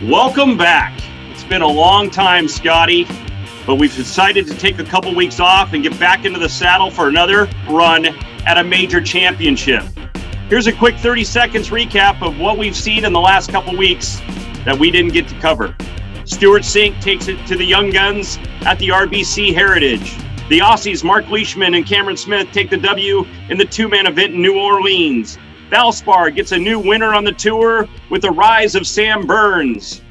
Welcome back. It's been a long time, Scotty, but we've decided to take a couple weeks off and get back into the saddle for another run at a major championship. Here's a quick 30 seconds recap of what we've seen in the last couple weeks that we didn't get to cover. Stuart Sink takes it to the Young Guns at the RBC Heritage. The Aussies, Mark Leishman and Cameron Smith, take the W in the two-man event in New Orleans. Valspar gets a new winner on the tour with the rise of Sam Burns.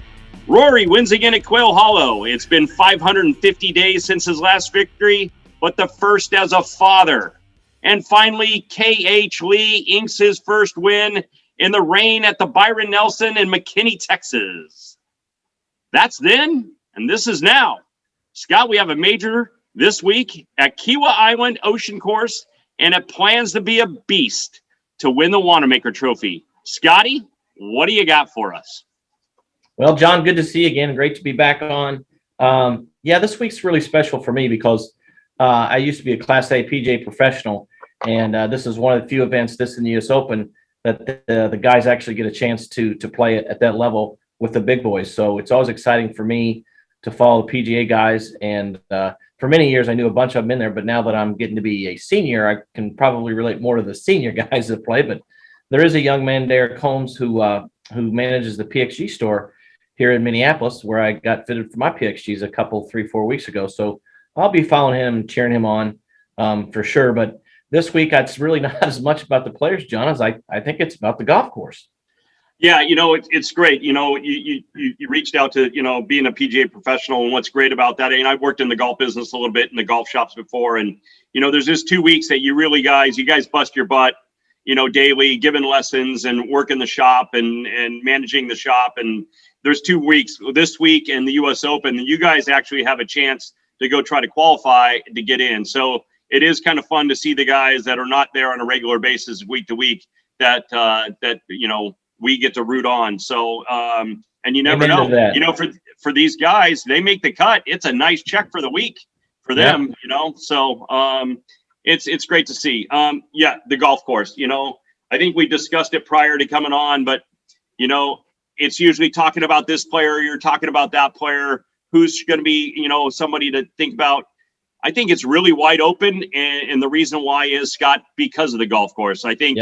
Rory wins again at Quail Hollow. It's been 550 days since his last victory, but the first as a father. And finally, K.H. Lee inks his first win in the rain at the Byron Nelson in McKinney, Texas. That's then, and this is now. Scott, we have a major this week at Kiawah Island Ocean Course, and it plans to be a beast to win the Wanamaker Trophy. Scotty, what do you got for us? Well, John, good to see you again. Great to be back on. This week's really special for me because I used to be a Class A PGA professional, and this is one of the few events, this in the U.S. Open, that the guys actually get a chance to play at that level with the big boys. So it's always exciting for me to follow the PGA guys, and for many years I knew a bunch of them in there, but now that I'm getting to be a senior, I can probably relate more to the senior guys that play. But there is a young man, Derek Holmes, who manages the PXG store here in Minneapolis, where I got fitted for my PXGs a couple, 3-4 weeks ago. So I'll be following him, cheering him on for sure. But this week, it's really not as much about the players, John, as I think it's about the golf course. Yeah, it's great. You reached out to, being a PGA professional, and what's great about that, and I've worked in the golf business a little bit in the golf shops before, and, there's just 2 weeks that you guys bust your butt, daily, giving lessons and working the shop and managing the shop. And there's 2 weeks, this week and the U.S. Open, that you guys actually have a chance to go try to qualify to get in. So it is kind of fun to see the guys that are not there on a regular basis week to week that we get to root on. So, and you never know, for these guys, they make the cut. It's a nice check for the week for them, so, it's great to see. The golf course, I think we discussed it prior to coming on, but, it's usually talking about this player, you're talking about that player, who's going to be, somebody to think about. I think it's really wide open, and the reason why is, Scott, because of the golf course. I think,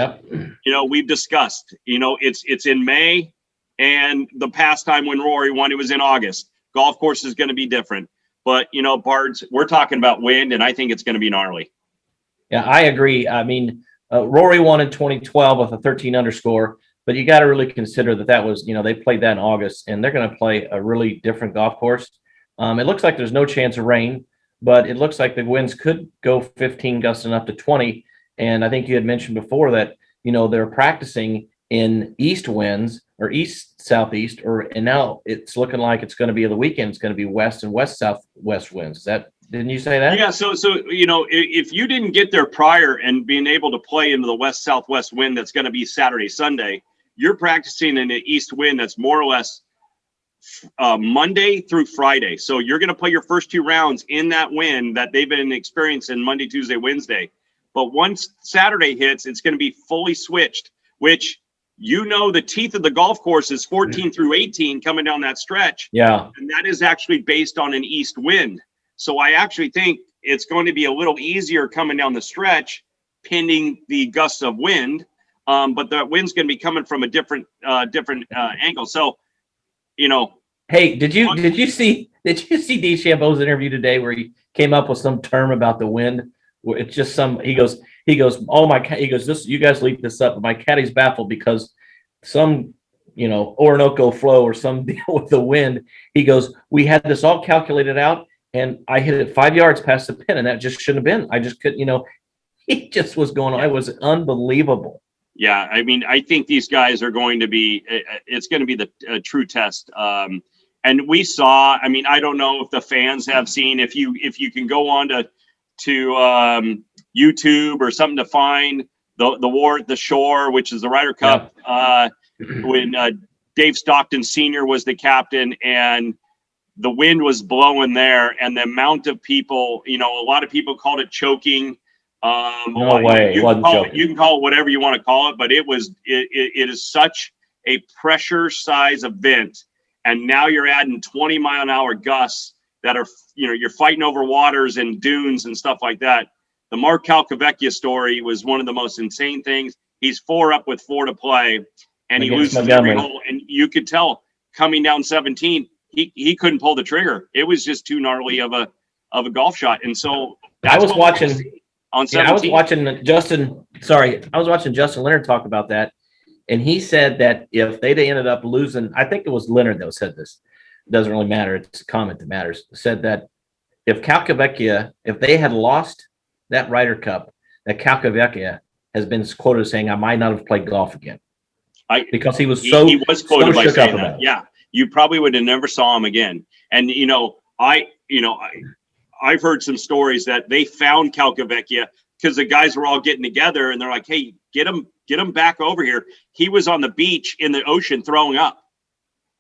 we've discussed, it's in May, and the past time when Rory won, it was in August. Golf course is going to be different. But, Bards, we're talking about wind, and I think it's going to be gnarly. Yeah, I agree. I mean, Rory won in 2012 with a 13 under score, but you got to really consider that was, they played that in August, and they're going to play a really different golf course. It looks like there's no chance of rain, but it looks like the winds could go 15, gusting up to 20. And I think you had mentioned before that, they're practicing in east winds or east-southeast, and now it's looking like it's going to be the weekend. It's going to be west and west-southwest winds. Didn't you say that? Yeah. So, if you didn't get there prior and being able to play into the west-southwest wind that's going to be Saturday, Sunday, you're practicing in an east wind that's more or less Monday through Friday. So you're going to play your first 2 rounds in that wind that they've been experiencing Monday, Tuesday, Wednesday. But once Saturday hits, it's going to be fully switched, which, the teeth of the golf course is 14 through 18 coming down that stretch. Yeah. And that is actually based on an east wind. So I actually think it's going to be a little easier coming down the stretch, pending the gusts of wind. But the wind's going to be coming from a different angle. So, Hey, did you see DeChambeau's interview today where he came up with some term about the wind? It's just he goes, oh my, he goes, this, you guys leave this up, but my caddy's baffled because some, Orinoco flow or some deal with the wind. He goes, we had this all calculated out, and I hit it 5 yards past the pin, and that just shouldn't have been. I just couldn't, he just was going on. It was unbelievable. Yeah, I mean, I think these guys are going to be, it's going to be the true test. And we saw, I mean, I don't know if the fans have seen, if you can go on to YouTube or something to find the War at the Shore, which is the Ryder Cup, when Dave Stockton Sr. was the captain, and the wind was blowing there, and the amount of people, a lot of people called it choking. No way. You can call it whatever you want to call it, but it is such a pressure size event. and now you're adding 20-mile-an-hour gusts that are, you're fighting over waters and dunes and stuff like that. The Mark Calcavecchia story was one of the most insane things. He's 4 up with 4 to play, and he loses every hole. And you could tell coming down 17, he couldn't pull the trigger. It was just too gnarly of a golf shot. And so I was watching on 17. I was watching Justin Leonard talk about that, and he said that if they'd ended up losing, I think it was Leonard that said this. It doesn't really matter. It's a comment that matters. Said that if Calcavecchia, if they had lost that Ryder Cup, that Calcavecchia has been quoted as saying, "I might not have played golf again," because he was he was quoted by saying that. Yeah, you probably would have never saw him again. And I've heard some stories that they found Calcavecchia because the guys were all getting together and they're like, "Hey, get him back over here." He was on the beach in the ocean throwing up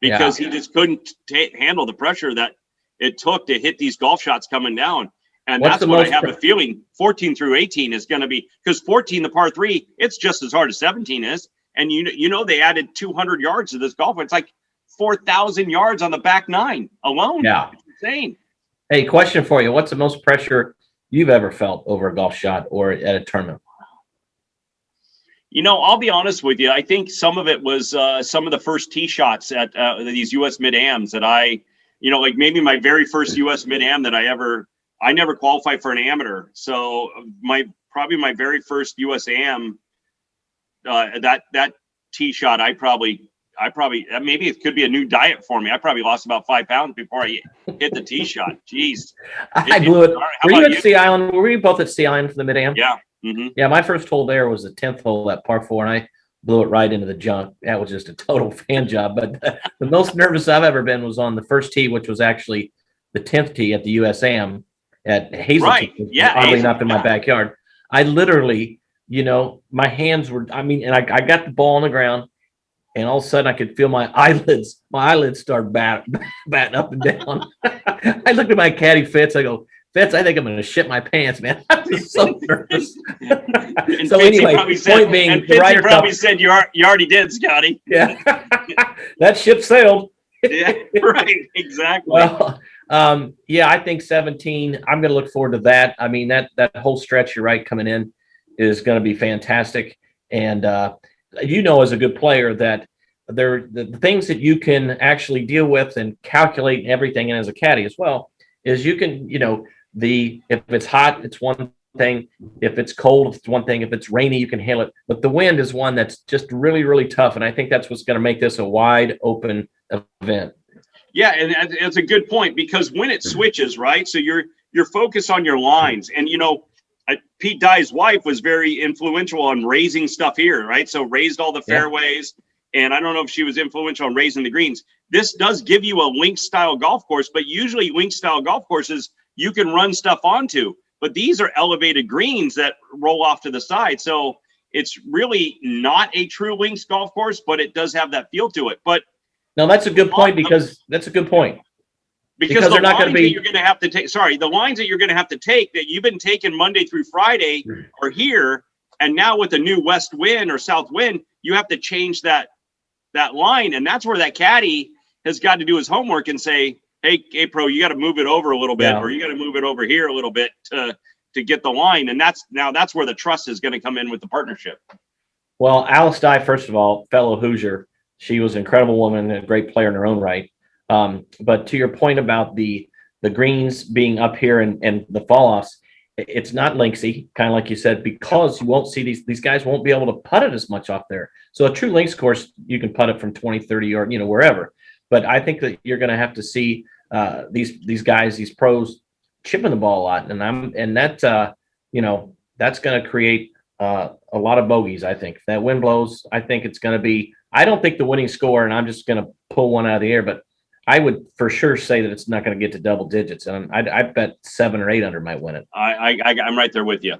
because he just couldn't handle the pressure that it took to hit these golf shots coming down. And that's what I have a feeling 14 through 18 is going to be, because 14, the par 3, it's just as hard as 17 is. And they added 200 yards to this golf. It's like 4,000 yards on the back 9 alone. Yeah. It's insane. Hey, question for you. What's the most pressure you've ever felt over a golf shot or at a tournament? I'll be honest with you. I think some of it was some of the first tee shots at these U.S. Mid-Ams that like maybe my very first U.S. Mid-Am that I never qualified for an amateur. So probably my very first US Am, that tee shot, I probably maybe it could be a new diet for me. I probably lost about 5 pounds before I hit the tee shot. Jeez. I blew it. Were you at Sea Island? Were we both at Sea Island for the Mid-Am? Yeah. Mm-hmm. Yeah. My first hole there was the 10th hole at par 4, and I blew it right into the junk. That was just a total fan job. But the most nervous I've ever been was on the first tee, which was actually the 10th tee at the US Am. At Hazelton, right. Yeah, oddly enough, in my backyard. I literally, my hands were, and I got the ball on the ground, and all of a sudden I could feel my eyelids start batting up and down. I looked at my caddy, Fitz. I go, "Fitz, I think I'm going to shit my pants, man." I was so nervous. So anyway, point being, the Ryder Cup said you already did, Scotty. Yeah, that ship sailed. Yeah, right. Exactly. Well, I think 17, I'm going to look forward to that. I mean, that whole stretch, you're right, coming in is going to be fantastic. And, as a good player that the things that you can actually deal with and calculate and everything, and as a caddy as well, is you can, if it's hot, it's one thing. If it's cold, it's one thing. If it's rainy, you can handle it. But the wind is one that's just really, really tough. And I think that's what's going to make this a wide open event. Yeah, and it's a good point, because when it switches, right? So you're focused on your lines, and Pete Dye's wife was very influential on raising stuff here, right? So raised all the fairways, and I don't know if she was influential on raising the greens. This does give you a link style golf course, but usually link style golf courses you can run stuff onto, but these are elevated greens that roll off to the side. So it's really not a true links golf course, but it does have that feel to it. But no, that's a good point, because they're not going to be. You're going to have to take. Sorry, the lines that you're going to have to take that you've been taking Monday through Friday are here, and now with the new west wind or south wind, you have to change that line, and that's where that caddy has got to do his homework and say, "Hey, pro, you got to move it over a little bit, or you got to move it over here a little bit to get the line." And that's where the trust is going to come in with the partnership. Well, Alice Dye, first of all, fellow Hoosier. She was an incredible woman and a great player in her own right. But to your point about the greens being up here and the fall offs, it's not linksy, kind of like you said, because you won't see these guys won't be able to putt it as much off there. So a true links course, you can putt it from 20, 30 yards, wherever. But I think that you're going to have to see these guys, these pros, chipping the ball a lot, and that's going to create a lot of bogeys. I think if that wind blows, I think it's going to be. I don't think the winning score, and I'm just going to pull one out of the air, but I would for sure say that it's not going to get to double digits, and I bet 7 or 8 under might win it. I'm right there with you.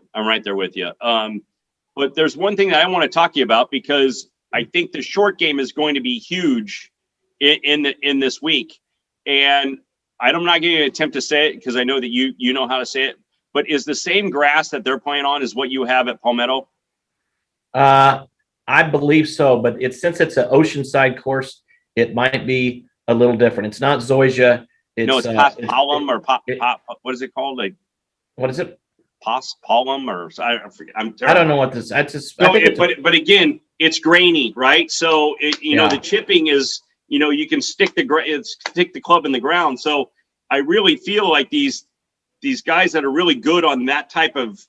But there's one thing that I want to talk to you about, because I think the short game is going to be huge in this week, and I'm not going to attempt to say it because I know that you know how to say it. But is the same grass that they're playing on is what you have at Palmetto? I believe so, but since it's an oceanside course, it might be a little different. It's not Zoysia. No, it's Pospolum or what is it called? Like, what is it? Pospolum or I forget. I'm terrible. I don't know what this. That's just. So but again, it's grainy, right? So you know, the chipping is, you know, you can stick the club in the ground. So I really feel like these guys that are really good on that type of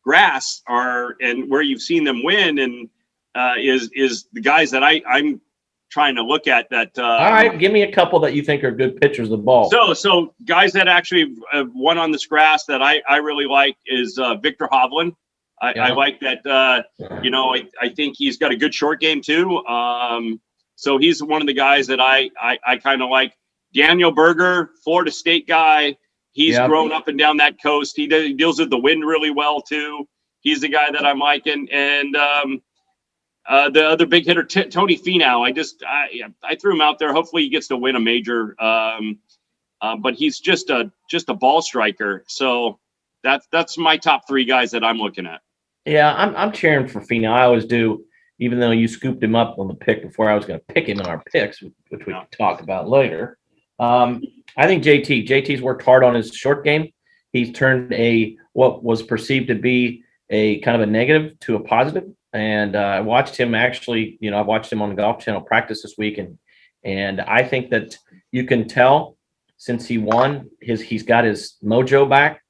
grass and where you've seen them win and is the guys that I'm trying to look at that. All right, give me a couple that you think are good pitchers of the ball. So guys that actually have won on this grass that I really like is Victor Hovland. I like that. You know, I think he's got a good short game too. So he's one of the guys that I kind of like. Daniel Berger, Florida State guy. He's grown up and down that coast. He deals with the wind really well too. He's the guy that I'm liking. And the other big hitter, Tony Finau. I threw him out there. Hopefully he gets to win a major. But he's just a ball striker. So that's my top three guys that I'm looking at. Yeah, I'm cheering for Finau. I always do, even though you scooped him up on the pick before I was going to pick him in our picks, which we can talk about later. I think JT's worked hard on his short game. He's turned what was perceived to be a kind of a negative to a positive. And I watched him actually, you know, I watched him on the Golf Channel practice this week. And I think that you can tell since he won, he's got his mojo back.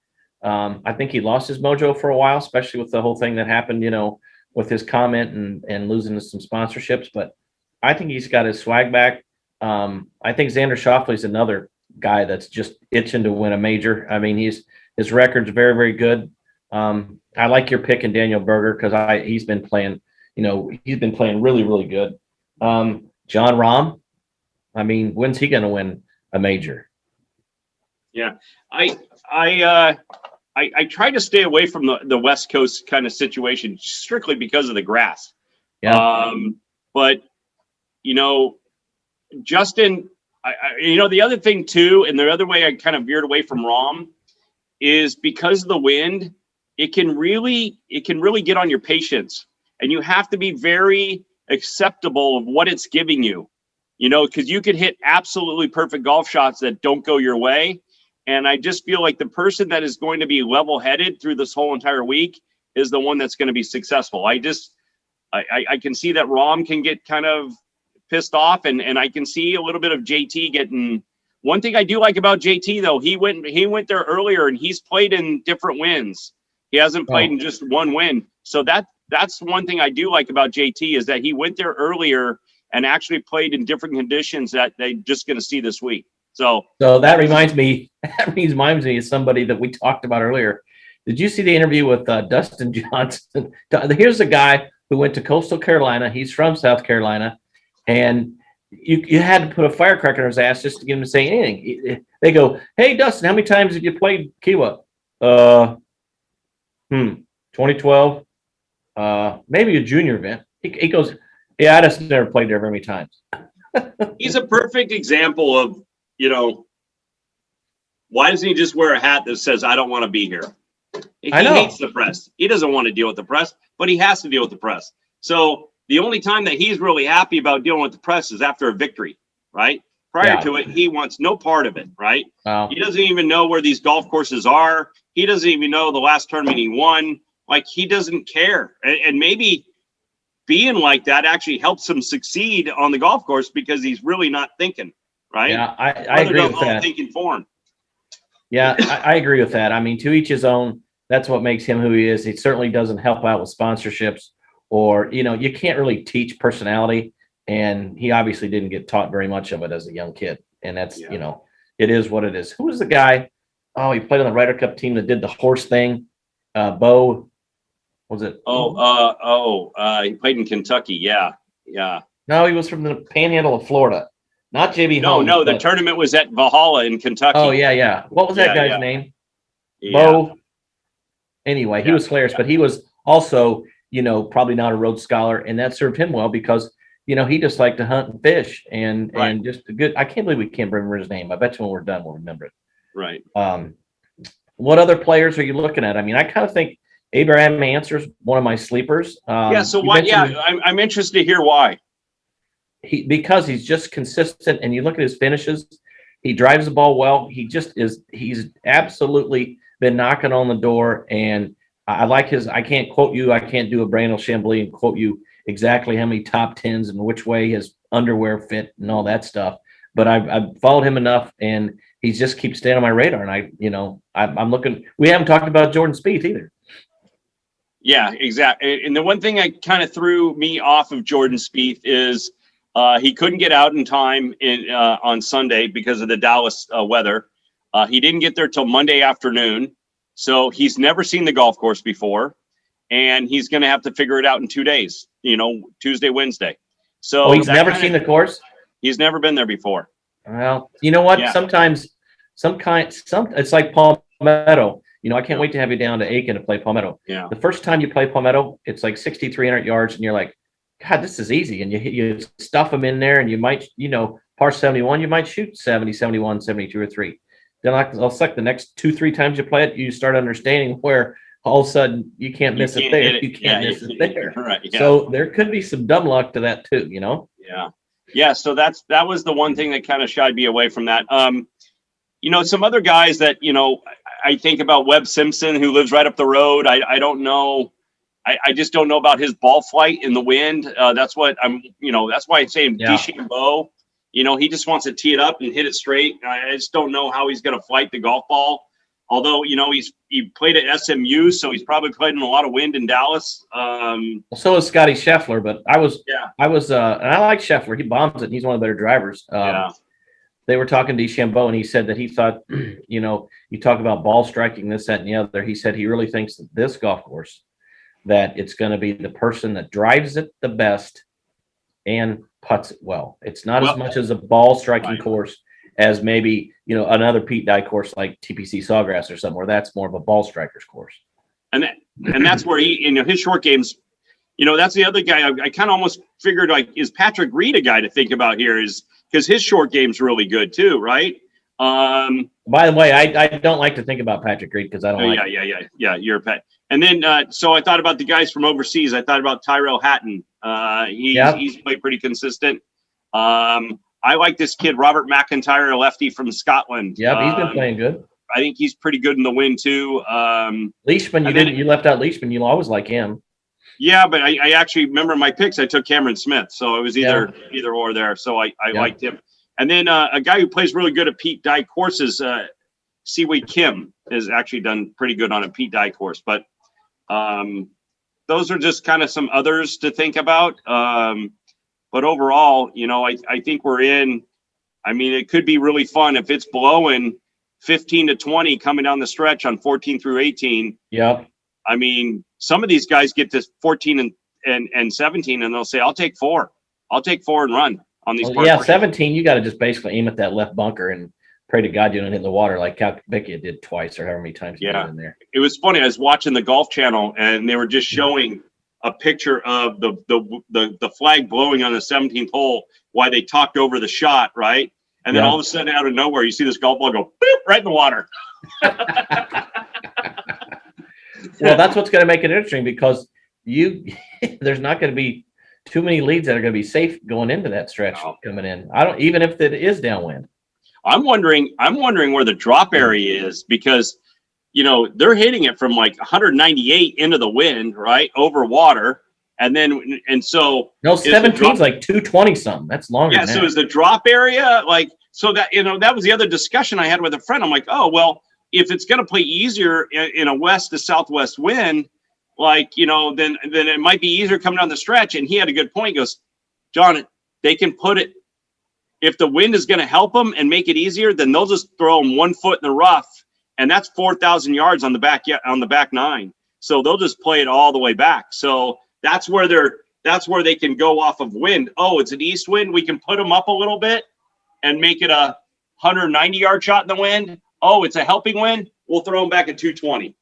I think he lost his mojo for a while, especially with the whole thing that happened, you know, with his comment and losing some sponsorships. But I think he's got his swag back. I think Xander Schauffele's another guy that's just itching to win a major. I mean, his record's very, very good. I like your pick in Daniel Berger because he's been playing really, really good. John Rahm, I mean, when's he going to win a major? Yeah, I try to stay away from the West Coast kind of situation strictly because of the grass. Yeah. But you know, Justin, you know, the other thing too, and the other way I kind of veered away from Rahm is because of the wind. It can really get on your patience, and you have to be very acceptable of what it's giving you, you know, because you could hit absolutely perfect golf shots that don't go your way. And I just feel like the person that is going to be level-headed through this whole entire week is the one that's going to be successful. I can see that Rahm can get kind of pissed off, and I can see a little bit of JT getting. One thing I do like about JT though, he went there earlier and he's played in different wins. He hasn't played in just one win. So that's one thing I do like about JT is that he went there earlier and actually played in different conditions that they're just going to see this week. So that reminds me of somebody that we talked about earlier. Did you see the interview with Dustin Johnson? Here's a guy who went to Coastal Carolina. He's from South Carolina. And you had to put a firecracker in his ass just to get him to say anything. They go, "Hey, Dustin, how many times have you played Kiawah?" 2012. Maybe a junior event. He goes, "Yeah, I just never played there very many times." He's a perfect example of, you know, why doesn't he just wear a hat that says, "I don't want to be here"? He hates the press. He doesn't want to deal with the press, but he has to deal with the press. So the only time that he's really happy about dealing with the press is after a victory, right? Prior to it, he wants no part of it, right? Wow. He doesn't even know where these golf courses are. He doesn't even know the last tournament he won. Like, he doesn't care. And maybe being like that actually helps him succeed on the golf course because he's really not thinking, right? Yeah, I agree with that. Thinking for him. Yeah, I agree with that. I mean, to each his own. That's what makes him who he is. He certainly doesn't help out with sponsorships or, you know, you can't really teach personality. And he obviously didn't get taught very much of it as a young kid. And that's, you know, it is what it is. Who was the guy? Oh, he played on the Ryder Cup team that did the horse thing. Bo, was it? He played in Kentucky. Yeah. No, he was from the panhandle of Florida. Not JB Holmes. No, the tournament was at Valhalla in Kentucky. Oh, yeah. What was that guy's name? Yeah. Bo. Anyway, he was hilarious, but he was also, you know, probably not a Rhodes Scholar, and that served him well because, you know, he just liked to hunt and fish and just a good. I can't believe we can't remember his name. I bet you when we're done, we'll remember it. Right. What other players are you looking at? I mean, I kind of think Abraham Answer's one of my sleepers. So why? Yeah, I'm interested to hear why. because he's just consistent, and you look at his finishes, he drives the ball well. He's absolutely been knocking on the door, and I like his. I can't quote you. I can't do a Brandel Chambly and quote you exactly how many top tens and which way his underwear fit and all that stuff. But I've followed him enough, and he just keeps staying on my radar. And I'm looking. We haven't talked about Jordan Spieth either. Yeah, exactly. And the one thing that kind of threw me off of Jordan Spieth is he couldn't get out in time on Sunday because of the Dallas weather. He didn't get there till Monday afternoon. So he's never seen the golf course before, and he's going to have to figure it out in 2 days, Tuesday, Wednesday. So he's never seen the course? He's never been there before. Well, you know what? Yeah. Sometimes it's like Palmetto. I can't wait to have you down to Aiken to play Palmetto. Yeah. The first time you play Palmetto, it's like 6,300 yards, and you're like, God, this is easy. And you stuff them in there, and you might, par 71, you might shoot 70, 71, 72, or 3. Then it's like the next 2-3 times you play it, you start understanding where all of a sudden you can't miss it there. You can't miss it there. Right. Yeah. So there could be some dumb luck to that too, Yeah. Yeah. So that was the one thing that kind of shied me away from that. Some other guys that, I think about Webb Simpson, who lives right up the road. I don't know. I just don't know about his ball flight in the wind. That's why I'm saying DeChambeau. He just wants to tee it up and hit it straight. I just don't know how he's going to flight the golf ball. Although, he played at SMU, so he's probably played in a lot of wind in Dallas. So is Scotty Scheffler, but and I like Scheffler. He bombs it, and he's one of the better drivers. They were talking to DeChambeau, and he said that he thought, you talk about ball striking, this, that, and the other. He said he really thinks that this golf course, that it's going to be the person that drives it the best and putts it well. It's not as much as a ball striking course as maybe, another Pete Dye course like TPC Sawgrass or somewhere. That's more of a ball striker's course. And that's where he, his short games, that's the other guy. I kind of almost figured, like, is Patrick Reed a guy to think about here? Is because his short game's really good too, right? By the way, I don't like to think about Patrick Reed because I don't like. Yeah. You're a pet. And then, so I thought about the guys from overseas. I thought about Tyrell Hatton. He's played pretty consistent. I like this kid, Robert McIntyre, a lefty from Scotland. Yeah, he's been playing good. I think he's pretty good in the wind too. Leishman, you left out Leishman. You always like him. Yeah, but I actually remember my picks. I took Cameron Smith, so it was either or there. So I liked him. And then a guy who plays really good at Pete Dye courses, Siwei Kim, has actually done pretty good on a Pete Dye course. But those are just kind of some others to think about. But overall, I think we're in. I mean, it could be really fun if it's blowing 15 to 20 coming down the stretch on 14 through 18. Yeah. I mean, some of these guys get to 14 and 17, and they'll say, "I'll take 4. I'll take 4 and run on these." Yeah, 17. You got to just basically aim at that left bunker and pray to God you don't hit the water like Cal Becky did twice or however many times you did in there. It was funny. I was watching the Golf Channel, and they were just showing a picture of the flag blowing on the 17th hole while they talked over the shot, right? And then all of a sudden, out of nowhere, you see this golf ball go boop, right in the water. Well, that's what's going to make it interesting because there's not going to be too many leads that are going to be safe going into that stretch coming in. Even if it is downwind. I'm wondering where the drop area is because, they're hitting it from like 198 into the wind, right? Over water. So 17's like 220 something. That's longer. Yeah. So is the drop area like, so that, that was the other discussion I had with a friend. I'm like, oh, well, if it's going to play easier in a west to southwest wind, like, then it might be easier coming down the stretch. And he had a good point. He goes, John, they can put it, if the wind is going to help them and make it easier, then they'll just throw them 1 foot in the rough. And that's 4,000 yards on the back 9. So they'll just play it all the way back. So that's where they can go off of wind. Oh, it's an east wind. We can put them up a little bit and make it a 190-yard shot in the wind. Oh, it's a helping wind. We'll throw them back at 220,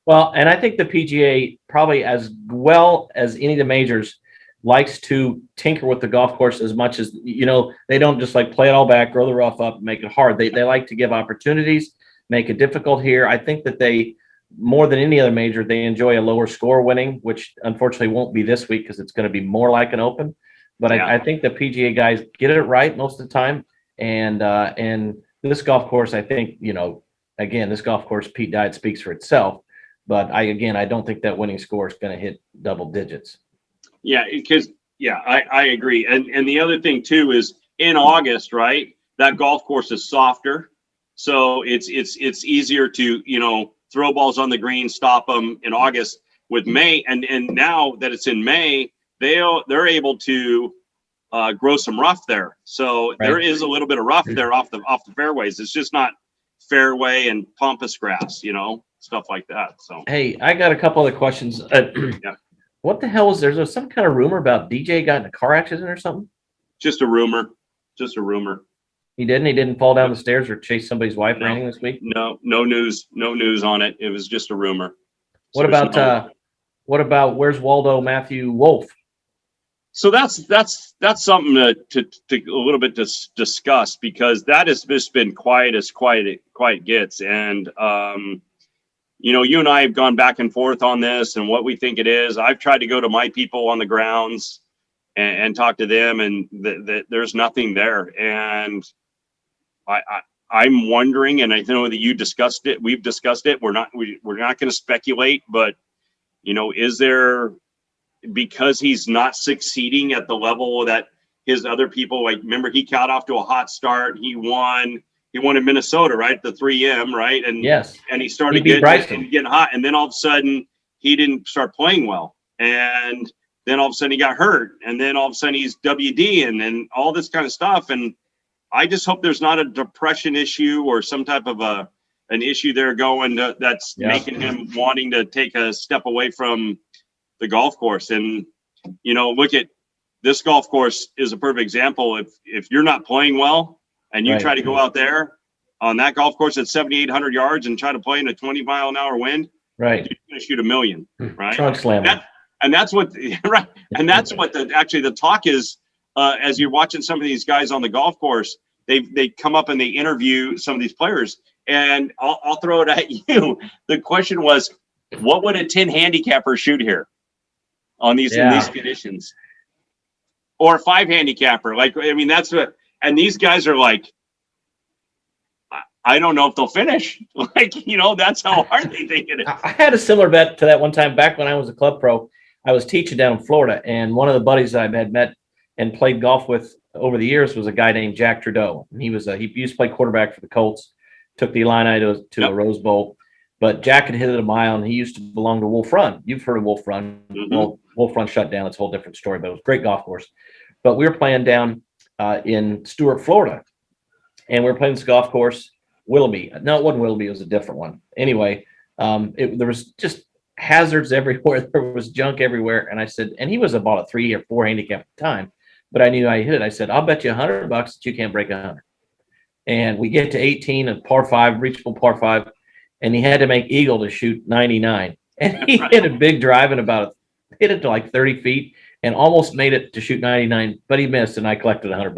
Well, and I think the PGA probably as well as any of the majors likes to tinker with the golf course as much as, they don't just like play it all back, grow the rough up, make it hard. They like to give opportunities, make it difficult here. I think that they, more than any other major, they enjoy a lower score winning, which unfortunately won't be this week because it's going to be more like an Open. But Yeah. I think the PGA guys get it right most of the time. And this golf course, I think, again, this golf course, Pete Dye, speaks for itself. But I don't think that winning score is going to hit double digits. Yeah, because I agree. And the other thing too is in August, right? That golf course is softer, so it's easier to throw balls on the green, stop them in August. With May, and now that it's in May, they're able to grow some rough there. So Right. There is a little bit of rough there off the fairways. It's just not fairway and pampas grass, stuff like that. So Hey, I got a couple other questions. Yeah. What the hell is there some kind of rumor about DJ got in a car accident or something? just a rumor. Just a rumor. He didn't fall down the stairs or chase somebody's wife No. or anything this week? No news on it. It was just a rumor. What about where's Waldo Matthew Wolff? So that's something to a little bit to discuss, because that has just been quiet as quiet gets. And you and I have gone back and forth on this and what we think it is. I've tried to go to my people on the grounds and talk to them, and there's nothing there. And I'm wondering, and I know that you discussed it. We've discussed it. We're not going to speculate, but is there, because he's not succeeding at the level that his other people, like, remember, he got off to a hot start. He won in Minnesota, right? The 3M, right? And yes, and he started beat getting hot, and then all of a sudden he didn't start playing well, and then all of a sudden he got hurt, and then all of a sudden he's WD and all this kind of stuff. And I just hope there's not a depression issue or some type of an issue there going that's making him wanting to take a step away from the golf course. And look at this golf course is a perfect example. If you're not playing well and you try to go out there on that golf course at 7,800 yards and try to play in a 20-mile-an-hour wind, right, you're going to shoot a million, right? Trunk slam. And that's what right, and that's what the talk is. As you're watching some of these guys on the golf course, they come up and they interview some of these players, and I'll throw it at you. The question was, what would a 10 handicapper shoot here on these in these conditions, or a 5 handicapper? Like, I mean, that's what. And these guys are like, I don't know if they'll finish. Like, that's how hard they think it is. I had a similar bet to that one time back when I was a club pro. I was teaching down in Florida, and one of the buddies I had met and played golf with over the years was a guy named Jack Trudeau. And he used to play quarterback for the Colts, took the Illini to a Rose Bowl. But Jack had hit it a mile, and he used to belong to Wolf Run. You've heard of Wolf Run. Mm-hmm. Well, Wolf Run shut down. It's a whole different story, but it was a great golf course. But we were playing down in Stuart, Florida, and we were playing this golf course, Willoughby. No, it wasn't Willoughby. It was a different one. Anyway, there was just hazards everywhere. There was junk everywhere. And I said, and he was about a 3 or 4 handicap at the time, but I knew I hit it. I said, I'll bet you $100 that you can't break 100. And we get to 18 and par 5, reachable par 5. And he had to make eagle to shoot 99. And he hit a big drive and hit it to like 30 feet and almost made it to shoot 99, but he missed, and I collected $100.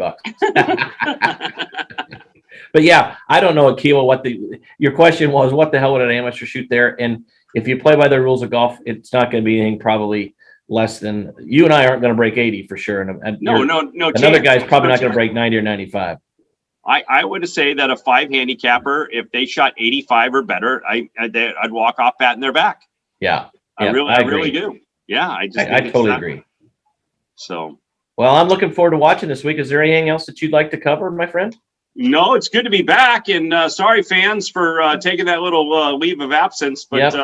But yeah, I don't know, Kiawah, your question was, what the hell would an amateur shoot there? And if you play by the rules of golf, it's not going to be anything probably less than, you and I aren't going to break 80 for sure. And no. Another guy's probably not going to break 90 or 95. I would say that a 5 handicapper, if they shot 85 or better, I'd walk off patting their back. Yeah. I really do. Yeah. I totally agree. So, well, I'm looking forward to watching this week. Is there anything else that you'd like to cover, my friend? No, it's good to be back, and sorry, fans, for taking that little leave of absence. But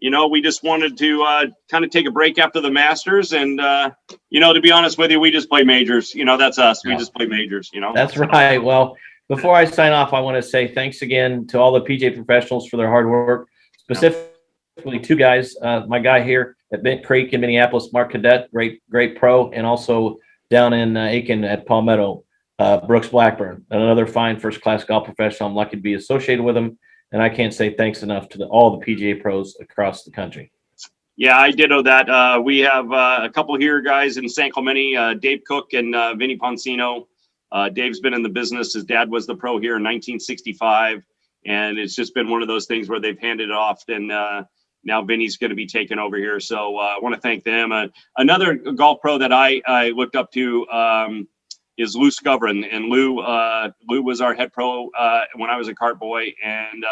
we just wanted to kind of take a break after the Masters, and to be honest with you, we just play majors. That's us. We just play majors. That's right. Well, before I sign off, I want to say thanks again to all the PGA professionals for their hard work. Specifically, 2 guys. My guy here at Bent Creek in Minneapolis, Mark Cadet, great pro, and also down in Aiken at Palmetto, Brooks Blackburn, another fine first-class golf professional. I'm lucky to be associated with him, and I can't say thanks enough to all the PGA pros across the country. Yeah, I ditto that. We have a couple here guys in San Clemente, Dave Cook and Vinny Poncino. Dave's been in the business. His dad was the pro here in 1965, and it's just been one of those things where they've handed it off. And now Vinny's going to be taking over here. So I want to thank them. Another golf pro that I looked up to is Lou Scoverin, and Lou was our head pro when I was a cart boy, and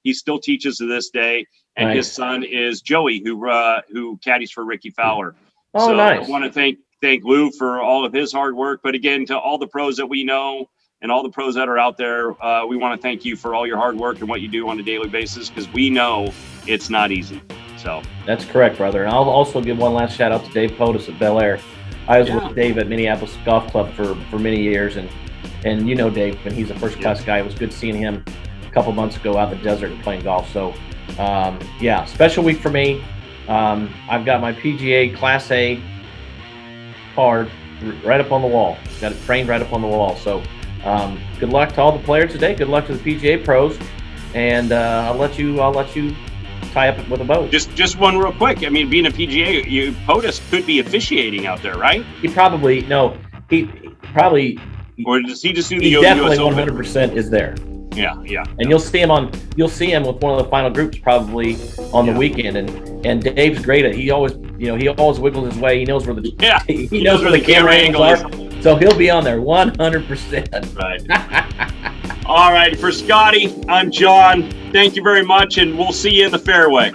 he still teaches to this day. And Nice. his son is Joey, who caddies for Ricky Fowler. Oh, so nice. I want to thank Lou for all of his hard work. But again, to all the pros that we know and all the pros that are out there, we want to thank you for all your hard work and what you do on a daily basis, because we know it's not easy. So That's correct, brother. And I'll also give one last shout out to Dave Potus at Bel Air. I was with Dave at Minneapolis Golf Club for many years, and you know Dave, and he's a first class guy. It was good seeing him a couple months ago out in the desert and playing golf. So special week for me. I've got my PGA Class A card right up on the wall. Got it framed right up on the wall. So good luck to all the players today. Good luck to the PGA pros, and I'll let you tie up with a bow. Just one real quick. I mean, being a PGA, POTUS could be officiating out there, right? He probably Or does he just do the he US definitely Open? 100% is there. Yeah. And you'll see him with one of the final groups probably on the weekend. And Dave's great at. He always wiggles his way. He knows where the he knows where the camera angles are. So he'll be on there 100%. Right. All right. For Scotty, I'm John. Thank you very much, and we'll see you in the fairway.